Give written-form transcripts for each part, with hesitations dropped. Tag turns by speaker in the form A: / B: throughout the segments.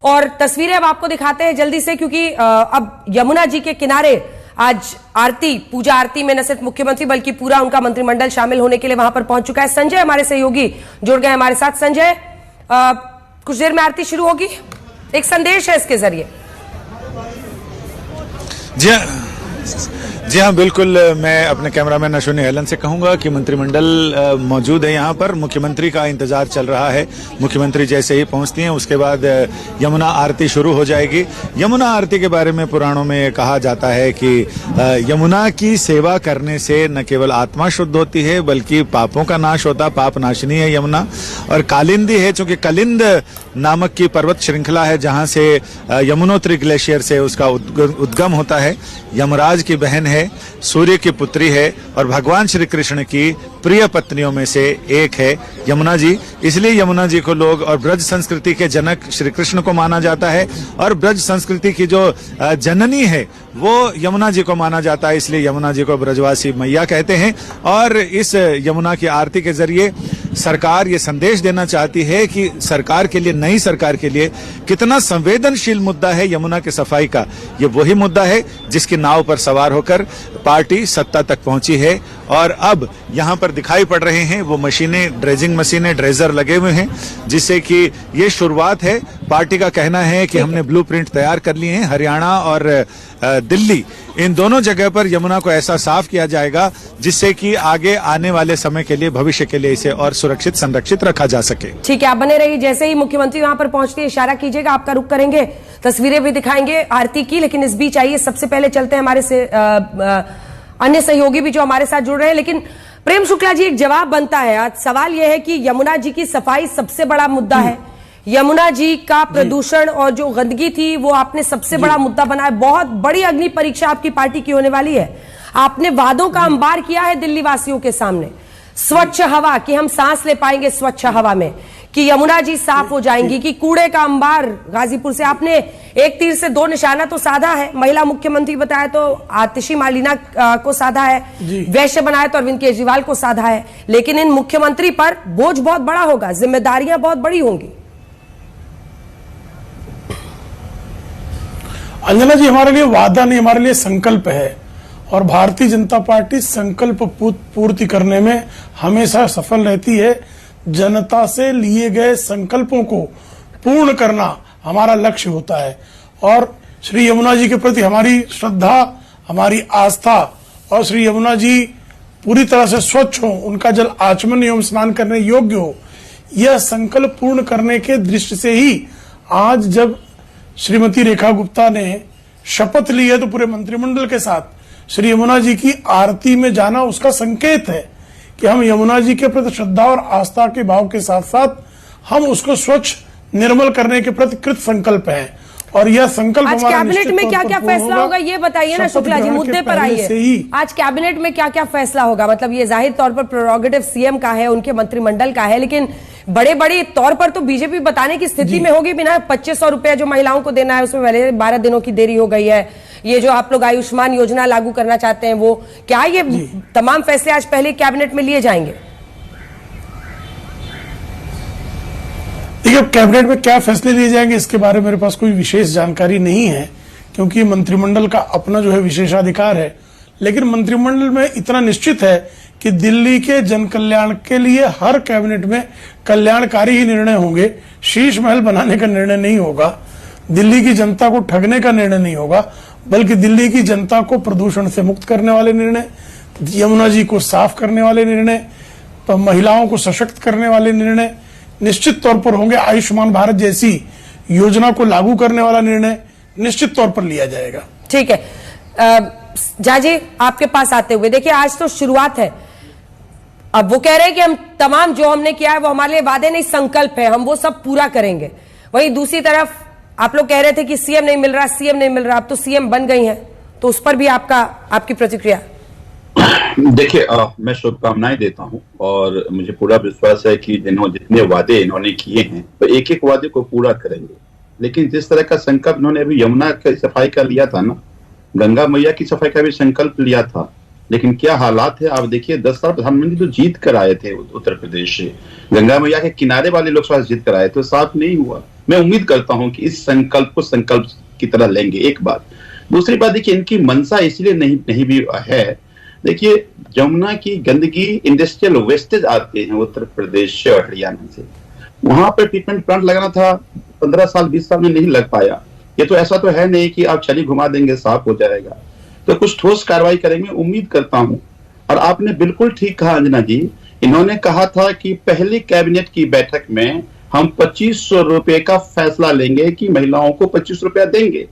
A: और तस्वीरें अब आपको दिखाते हैं जल्दी से, क्योंकि अब यमुना जी के किनारे आज आरती, पूजा आरती में न सिर्फ मुख्यमंत्री बल्कि पूरा उनका मंत्रिमंडल शामिल होने के लिए वहां पर पहुंच चुका है। संजय हमारे सहयोगी जुड़ गए हमारे साथ। संजय, कुछ देर में आरती शुरू होगी, एक संदेश है इसके जरिए।
B: जी हाँ, बिल्कुल। मैं अपने कैमरामैन अश्विनी हेलन से कहूंगा कि मंत्रिमंडल मौजूद है यहाँ पर। मुख्यमंत्री का इंतजार चल रहा है। मुख्यमंत्री जैसे ही पहुंचती हैं उसके बाद यमुना आरती शुरू हो जाएगी। यमुना आरती के बारे में पुराणों में कहा जाता है कि यमुना की सेवा करने से न केवल आत्मा शुद्ध होती है बल्कि पापों का नाश होता। पाप नाशनी है यमुना। और कालिंदी है, चूंकि कलिंद नामक की पर्वत श्रृंखला है जहां से यमुनोत्री ग्लेशियर से उसका उद्गम होता है। यमराज की बहन है, सूर्य की पुत्री है और भगवान श्री कृष्ण की प्रिय पत्नियों में से एक है यमुना जी। इसलिए यमुना जी को लोग और ब्रज संस्कृति के जनक श्री कृष्ण को माना जाता है और ब्रज संस्कृति की जो जननी है वो यमुना जी को माना जाता है। इसलिए यमुना जी को ब्रजवासी मैया कहते हैं। और इस यमुना की आरती के जरिए सरकार ये संदेश देना चाहती है कि सरकार के लिए, नई सरकार के लिए कितना संवेदनशील मुद्दा है यमुना की सफाई का। ये वही मुद्दा है जिसकी नाव पर सवार होकर पार्टी सत्ता तक पहुंची है। और अब यहाँ पर दिखाई पड़ रहे हैं वो मशीनें, ड्रेजिंग मशीनें, ड्रेजर लगे हुए हैं, जिससे कि ये शुरुआत है। पार्टी का कहना है कि हमने ब्लूप्रिंट तैयार कर लिए हैं। हरियाणा और दिल्ली, इन दोनों जगह पर यमुना को ऐसा साफ किया जाएगा जिससे कि आगे आने वाले समय के लिए, भविष्य के लिए इसे और सुरक्षित, संरक्षित रखा जा सके।
A: ठीक है, आप बने रहिए। जैसे ही मुख्यमंत्री वहां पर पहुंचते इशारा कीजिएगा, आपका रुख करेंगे, तस्वीरें भी दिखाएंगे आरती की। लेकिन इस बीच आइए, सबसे पहले चलते हैं हमारे से अन्य सहयोगी भी जो हमारे साथ जुड़ रहे हैं। लेकिन प्रेम शुक्ला जी, एक जवाब बनता है। आज सवाल यह है कि यमुना जी की सफाई सबसे बड़ा मुद्दा है। यमुना जी का प्रदूषण और जो गंदगी थी वो आपने सबसे बड़ा मुद्दा बनाया। बहुत बड़ी अग्नि परीक्षा आपकी पार्टी की होने वाली है। आपने वादों का अंबार किया है दिल्ली वासियों के सामने। स्वच्छ हवा, कि हम सांस ले पाएंगे स्वच्छ हवा में, कि यमुना जी साफ हो जाएंगी, कि कूड़े का अंबार गाजीपुर से। आपने एक तीर से दो निशाना तो साधा है। महिला मुख्यमंत्री बताया तो आतिशी मालिना को साधा है, वैश्य बनाया तो अरविंद केजरीवाल को साधा है। लेकिन इन मुख्यमंत्री पर बोझ बहुत बड़ा होगा, जिम्मेदारियां बहुत बड़ी होंगी।
C: अंजना जी, हमारे लिए वादा नहीं, हमारे लिए संकल्प है। और भारतीय जनता पार्टी संकल्प पूर्ति करने में हमेशा सफल रहती है। जनता से लिए गए संकल्पों को पूर्ण करना हमारा लक्ष्य होता है। और श्री यमुना जी के प्रति हमारी श्रद्धा, हमारी आस्था, और श्री यमुना जी पूरी तरह से स्वच्छ हो, उनका जल आचमन एवं स्नान करने योग्य हो, यह संकल्प पूर्ण करने के दृष्टि से ही आज जब श्रीमती रेखा गुप्ता ने शपथ ली है तो पूरे मंत्रिमंडल के साथ श्री यमुना जी की आरती में जाना उसका संकेत है कि हम यमुना जी के प्रति श्रद्धा और आस्था के भाव के साथ साथ हम उसको स्वच्छ, निर्मल करने के प्रति कृत संकल्प हैं। और यह संकल्प
A: आज कैबिनेट में क्या क्या फैसला होगा ये बताइए ना शुक्ला जी, मुद्दे पर आइए। आज कैबिनेट में क्या क्या फैसला होगा? मतलब ये जाहिर तौर पर प्रेरोगेटिव सीएम का है, उनके मंत्रिमंडल का है, लेकिन बड़े तौर पर तो बीजेपी बताने की स्थिति में होगी। बिना 2500 रुपए जो महिलाओं को देना है उसमें पहले 12 दिनों की देरी हो गई है। ये जो आप लोग आयुष्मान योजना लागू करना चाहते हैं, वो क्या ये तमाम फैसले आज पहले कैबिनेट में लिए जाएंगे?
C: देखिए, कैबिनेट में क्या फैसले लिए जाएंगे इसके बारे में मेरे पास कोई विशेष जानकारी नहीं है, क्योंकि मंत्रिमंडल का अपना जो है विशेषाधिकार है। लेकिन मंत्रिमंडल में इतना निश्चित है कि दिल्ली के जन कल्याण के लिए हर कैबिनेट में कल्याणकारी ही निर्णय होंगे। शीश महल बनाने का निर्णय नहीं होगा, दिल्ली की जनता को ठगने का निर्णय नहीं होगा, बल्कि दिल्ली की जनता को प्रदूषण से मुक्त करने वाले निर्णय, यमुना जी को साफ करने वाले निर्णय, महिलाओं को सशक्त करने वाले निर्णय निश्चित तौर पर होंगे। आयुष्मान भारत जैसी योजना को लागू करने वाला निर्णय निश्चित तौर पर लिया जाएगा।
A: ठीक है, जाजी आपके पास आते हुए, देखिए आज तो शुरुआत है। अब वो कह रहे हैं कि हम तमाम जो हमने किया है वो हमारे लिए वादे नहीं, संकल्प है, हम वो सब पूरा करेंगे। वहीं दूसरी तरफ आप लोग कह रहे थे कि सीएम नहीं मिल रहा, सीएम नहीं मिल रहा, अब तो सीएम बन गई हैं, तो उस पर भी आपकी प्रतिक्रिया?
D: देखिए, मैं शुभकामनाएं देता हूं और मुझे पूरा विश्वास है कि जितने वादे इन्होंने किए हैं तो एक एक वादे को पूरा करेंगे। लेकिन जिस तरह का संकल्प इन्होंने अभी यमुना की सफाई का लिया था ना, गंगा मैया की सफाई का भी संकल्प लिया था, लेकिन क्या हालात है आप देखिए। 10 साल प्रधानमंत्री तो जीत कर आए थे उत्तर प्रदेश से, गंगा मैया के किनारे वाले लोकसभा जीत कर आए थे, साफ नहीं हुआ। मैं उम्मीद करता हूं कि इस संकल्प को संकल्प की तरह लेंगे। एक बात। दूसरी बात देखिए, इनकी मंशा इसलिए नहीं भी है। देखिए, यमुना की गंदगी इंडस्ट्रियल वेस्टेज आते हैं उत्तर प्रदेश से और हरियाणा से, वहां पर ट्रीटमेंट प्लांट लगाना था, 15 साल 20 साल में नहीं लग पाया। ये तो ऐसा तो है नहीं कि आप छड़ी घुमा देंगे साफ हो जाएगा, तो कुछ ठोस कार्रवाई करेंगे उम्मीद करता हूं। और आपने बिल्कुल ठीक कहा अंजना जी, इन्होंने कहा था कि पहली कैबिनेट की बैठक में हम 2500 रुपए का फैसला लेंगे कि महिलाओं को 25 रुपया देंगे।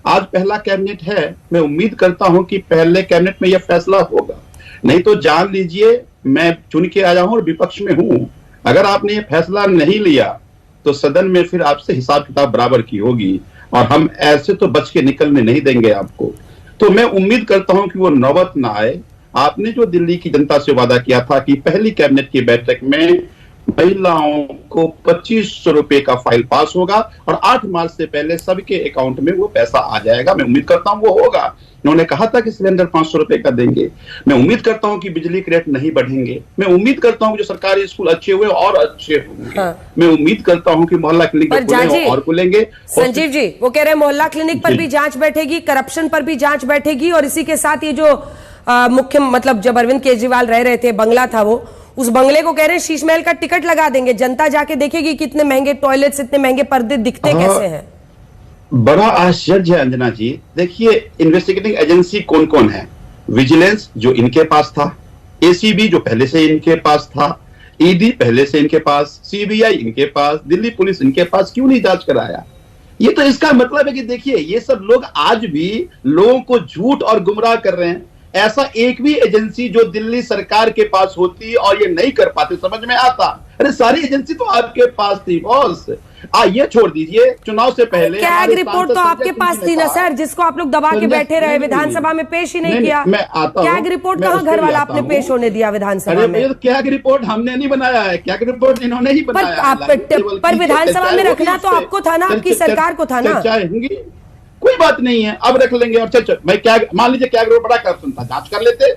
D: आज पहला कैबिनेट है, मैं उम्मीद करता हूं कि पहले कैबिनेट में यह फैसला होगा। नहीं तो जान लीजिए मैं चुन के आया हूं और विपक्ष में हूं, अगर आपने ये फैसला नहीं लिया तो सदन में फिर आपसे हिसाब किताब बराबर की होगी, और हम ऐसे तो बच के निकलने नहीं देंगे आपको। तो मैं उम्मीद करता हूं कि वो नौबत ना आए। आपने जो दिल्ली की जनता से वादा किया था कि पहली कैबिनेट की बैठक में महिलाओं को 2500 रुपए का फाइल पास होगा और 8 मार्च से पहले सबके अकाउंट में वो पैसा आ जाएगा, मैं उम्मीद करता हूं वो होगा। उन्होंने कहा था कि सिलेंडर 500 रुपए का देंगे। मैं उम्मीद करता हूं कि बिजली के रेट नहीं बढ़ेंगे। मैं उम्मीद करता हूं कि जो सरकारी स्कूल अच्छे हुए और अच्छे होंगे। हाँ। मैं उम्मीद करता हूं कि मोहल्ला क्लिनिक और खुलेंगे।
A: संजीव जी, वो कह रहे हैं मोहल्ला क्लिनिक पर भी जांच बैठेगी, करप्शन पर भी जांच बैठेगी, और इसी के साथ ये जो मुख्य मतलब जब अरविंद केजरीवाल रह रहे थे, बंगला था वो, उस बंगले को कह रहे हैं शीश महल का टिकट लगा देंगे, जनता जाके देखेगी कितने महंगे टॉयलेट्स, इतने महंगे पर्दे दिखते कैसे हैं।
D: बड़ा आश्चर्य है अंजना जी। देखिए, इन्वेस्टिगेटिंग एजेंसी कौन कौन है? विजिलेंस जो इनके पास था, एसीबी जो पहले से इनके पास था, ईडी पहले से इनके पास, सीबीआई इनके पास, दिल्ली पुलिस इनके पास, क्यों नहीं जांच कराया? ये तो इसका मतलब है कि देखिए, ये सब लोग आज भी लोगों को झूठ और गुमराह कर रहे हैं। ऐसा एक भी एजेंसी जो दिल्ली सरकार के पास होती और ये नहीं कर पाते, समझ में आता। अरे सारी एजेंसी तो आपके पास थी बॉस। ये छोड़ दीजिए, चुनाव से पहले
A: कैग रिपोर्ट तो आपके पास थी ना सर, जिसको आप लोग दबा के बैठे रहे, विधानसभा में पेश ही नहीं किया।
D: मैं आता हूं,
A: कैग रिपोर्ट कहां घर वाला आपने पेश होने दिया विधानसभा में?
D: कैग रिपोर्ट हमने नहीं बनाया है, कैग रिपोर्ट इन्होंने ही बनाया।
A: पर विधानसभा में रखना तो आपको था ना, आपकी सरकार को था ना।
D: कोई बात नहीं है, अब रख लेंगे। और चल मैं क्या मान लीजिए क्या बड़ा करप्शन था, जांच कर लेते,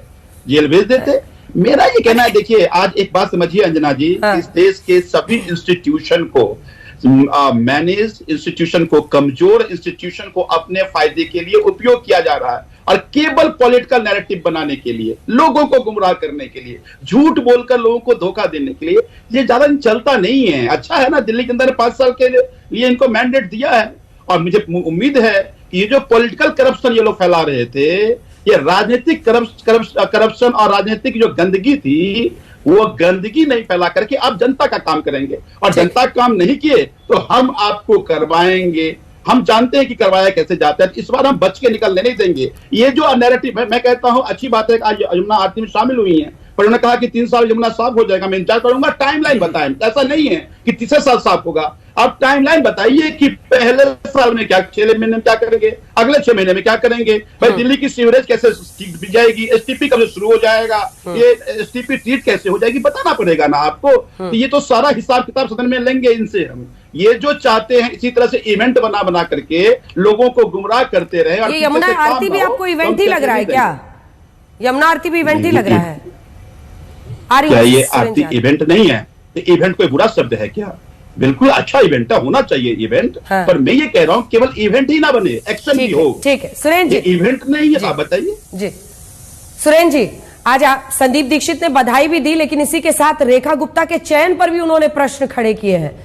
D: जेल भेज देते। मेरा ये कहना है, देखिए आज एक बात समझिए अंजना जी, इस देश के सभी इंस्टीट्यूशन को, मैनेज इंस्टीट्यूशन को, कमजोर इंस्टीट्यूशन को अपने फायदे के लिए उपयोग किया जा रहा है, और केवल पॉलिटिकल नैरेटिव बनाने के लिए, लोगों को गुमराह करने के लिए, झूठ बोलकर लोगों को धोखा देने के लिए। ये ज्यादा चलता नहीं है। अच्छा है ना, दिल्ली के अंदर 5 साल के लिए इनको मैंडेट दिया है, और मुझे उम्मीद है कि ये जो पॉलिटिकल करप्शन ये लोग फैला रहे थे, ये राजनीतिक करप्शन और राजनीतिक जो गंदगी थी, वो गंदगी नहीं फैला करके आप जनता का काम करेंगे, और जनता का काम नहीं किए तो हम आपको करवाएंगे। हम जानते हैं कि करवाया कैसे जाता है, इस बार हम बच के निकलने नहीं देंगे। ये जो नैरेटिव है, मैं कहता हूं अच्छी बात है कि आज यमुना आरती में शामिल हुई है, पर उन्होंने कहा कि 3 साल यमुना साफ हो जाएगा। मैं इंतजार करूंगा, टाइमलाइन बताएं। ऐसा नहीं है कि तीसरे साल साफ होगा, आप टाइमलाइन बताइए कि पहले साल में क्या, 6 महीने में क्या करेंगे, अगले 6 महीने में क्या करेंगे। भाई दिल्ली की सीवरेज कैसे ठीक जाएगी, एसटीपी कब से शुरू हो जाएगा, ये एसटीपी ट्रीट कैसे हो जाएगी, बताना पड़ेगा ना आपको। तो ये तो सारा हिसाब किताब सदन में लेंगे इनसे हम। ये जो चाहते हैं इसी तरह से इवेंट बना करके लोगों को गुमराह करते रहे।
A: ये यमुना आरती भी आपको इवेंट ही लग रहा है क्या? यमुना आरती भी इवेंट ही लग रहा है?
D: क्या ये आरती इवेंट नहीं है? इवेंट कोई बुरा शब्द है क्या? बिल्कुल अच्छा इवेंट होना चाहिए इवेंट। हाँ। पर मैं ये कह रहा हूं केवल इवेंट ही ना बने, एक्शन भी हो।
A: ठीक है सुरेंद्र जी,
D: इवेंट नहीं है, आप बताइए
A: जी। सुरेंद्र जी, आज संदीप दीक्षित ने बधाई भी दी, लेकिन इसी के साथ रेखा गुप्ता के चयन पर भी उन्होंने प्रश्न खड़े किए हैं।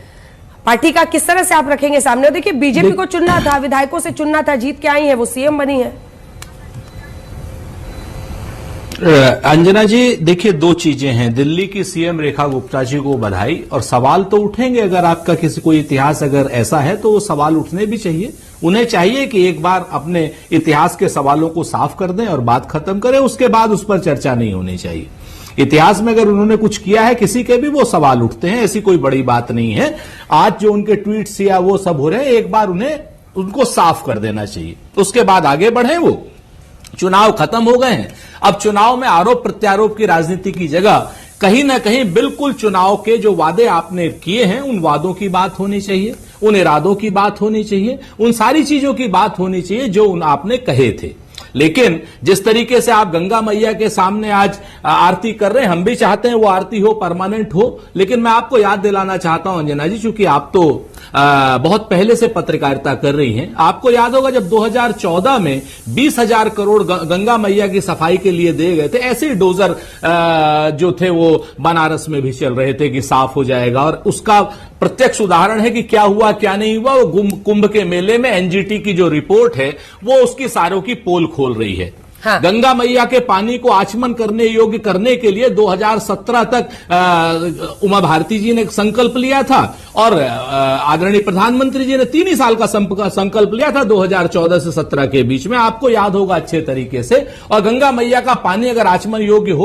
A: पार्टी का किस तरह से आप रखेंगे सामने? देखिए, बीजेपी को चुनना था, विधायकों से चुनना था, जीत के आई है, वो सीएम बनी है।
E: अंजना जी, देखिए 2 चीजें हैं। दिल्ली की सीएम रेखा गुप्ता जी को बधाई, और सवाल तो उठेंगे। अगर आपका किसी कोई इतिहास अगर ऐसा है तो वो सवाल उठने भी चाहिए। उन्हें चाहिए कि एक बार अपने इतिहास के सवालों को साफ कर दें और बात खत्म करें, उसके बाद उस पर चर्चा नहीं होनी चाहिए। इतिहास में अगर उन्होंने कुछ किया है किसी के भी, वो सवाल उठते हैं, ऐसी कोई बड़ी बात नहीं है। आज जो उनके ट्वीट्स या वो सब हो रहे हैं, एक बार उनको साफ कर देना चाहिए, उसके बाद आगे बढ़े। वो चुनाव खत्म हो गए हैं, अब चुनाव में आरोप प्रत्यारोप की राजनीति की जगह कहीं ना कहीं बिल्कुल चुनाव के जो वादे आपने किए हैं, उन वादों की बात होनी चाहिए, उन इरादों की बात होनी चाहिए, उन सारी चीजों की बात होनी चाहिए जो आपने कहे थे। लेकिन जिस तरीके से आप गंगा मैया के सामने आज आरती कर रहे हैं, हम भी चाहते हैं वो आरती हो, परमानेंट हो, लेकिन मैं आपको याद दिलाना चाहता हूं अंजना जी, चूंकि आप तो बहुत पहले से पत्रकारिता कर रही हैं। आपको याद होगा जब 2014 में 20,000 करोड़ गंगा मैया की सफाई के लिए दिए गए थे, ऐसे ही डोजर जो थे वो बनारस में भी चल रहे थे कि साफ हो जाएगा, और उसका प्रत्यक्ष उदाहरण है कि क्या हुआ क्या नहीं हुआ। वो कुंभ के मेले में एनजीटी की जो रिपोर्ट है वो उसकी सारों की पोल खोल रही है।
A: हाँ।
E: गंगा मैया के पानी को आचमन करने योग्य करने के लिए 2017 तक उमा भारती जी ने संकल्प लिया था, और आदरणीय प्रधानमंत्री जी ने 3 ही साल का संकल्प लिया था 2014 से 17 के बीच में, आपको याद होगा अच्छे तरीके से। और गंगा मैया का पानी अगर आचमन योग्य हो